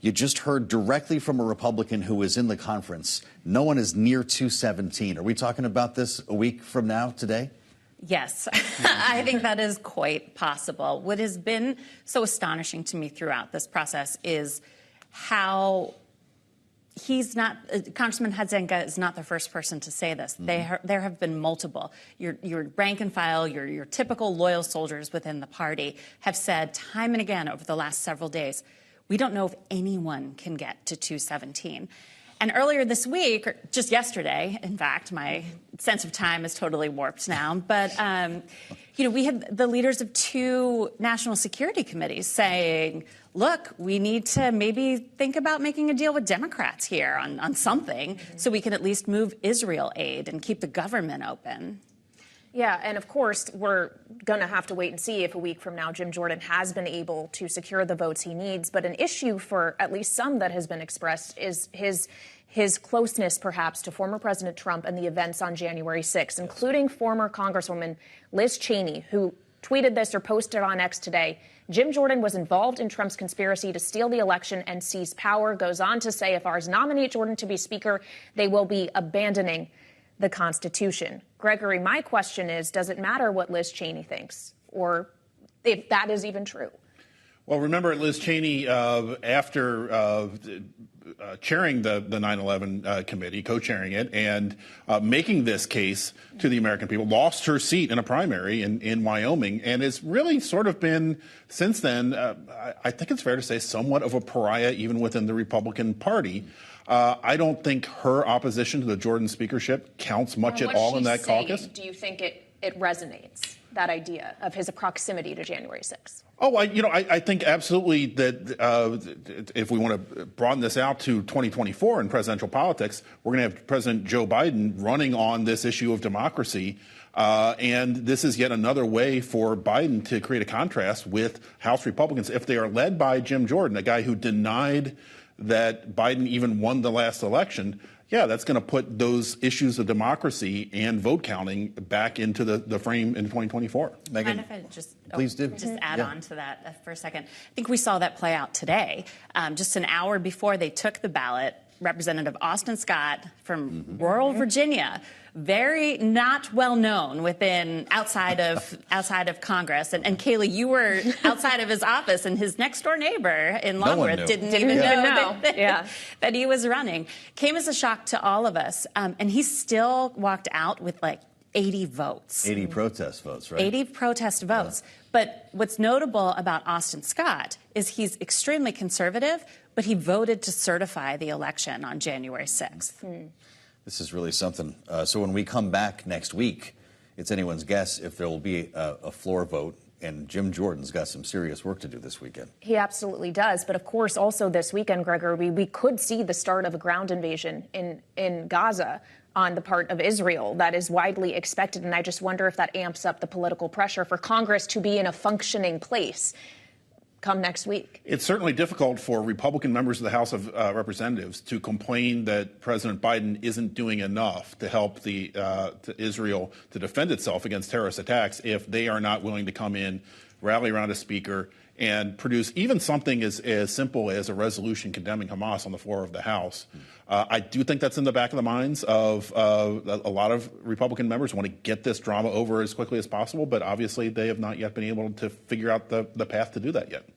You just heard directly from a Republican who was in the conference. No one is near 217. Are we talking about this a week from now today? Yes, I think that is quite possible. What has been so astonishing to me throughout this process is how Congressman Hadzenga is not the first person to say this. There have been multiple. Your rank and file, your typical loyal soldiers within the party have said time and again over the last several days, we don't know if anyone can get to 217. And earlier this week, or just yesterday, in fact, my sense of time is totally warped now, but we had the leaders of two national security committees saying, look, we need to maybe think about making a deal with Democrats here on something so we can at least move Israel aid and keep the government open. Yeah, and of course, we're going to have to wait and see if a week from now Jim Jordan has been able to secure the votes he needs. But an issue for at least some that has been expressed is his closeness, perhaps, to former President Trump and the events on January 6th, including former Congresswoman Liz Cheney, who tweeted this or posted on X today. Jim Jordan was involved in Trump's conspiracy to steal the election and seize power. Goes on to say if ours nominate Jordan to be Speaker, they will be abandoning the Constitution. Gregory, my question is, does it matter what Liz Cheney thinks, or if that is even true? Well, remember Liz Cheney, after chairing the 9/11 committee, co-chairing it, and making this case to the American people, lost her seat in a primary in Wyoming, and has really sort of been, since then, I think it's fair to say, somewhat of a pariah even within the Republican Party. I don't think her opposition to the Jordan speakership counts much at all in that caucus. Do you think it resonates, that idea of his proximity to January 6th? Oh, I think absolutely that if we want to broaden this out to 2024 in presidential politics, we're going to have President Joe Biden running on this issue of democracy. And this is yet another way for Biden to create a contrast with House Republicans if they are led by Jim Jordan, a guy who denied that Biden even won the last election. Yeah, that's going to put those issues of democracy and vote counting back into the frame in 2024. Megan, Mind if I please do. Just add on to that for a second. I think we saw that play out today. Just an hour before they took the ballot, Representative Austin Scott from rural Virginia, very not well known outside of Congress, and Kailey, you were outside of his office, and his next door neighbor in Longworth didn't even know that he was running. Came as a shock to all of us, and he still walked out with like 80 votes. 80 protest votes, right? 80 protest votes. Yeah. But what's notable about Austin Scott is he's extremely conservative, but he voted to certify the election on January 6th. This is really something. So when we come back next week, it's anyone's guess if there will be a floor vote. And Jim Jordan's got some serious work to do this weekend. He absolutely does. But of course, also this weekend, Gregory, we could see the start of a ground invasion in Gaza on the part of Israel. That is widely expected. And I just wonder if that amps up the political pressure for Congress to be in a functioning place come next week. It's certainly difficult for Republican members of the House of Representatives to complain that President Biden isn't doing enough to help to Israel to defend itself against terrorist attacks if they are not willing to come in, rally around a speaker, and produce even something as simple as a resolution condemning Hamas on the floor of the House. I do think that's in the back of the minds of a lot of Republican members who want to get this drama over as quickly as possible, but obviously they have not yet been able to figure out the path to do that yet.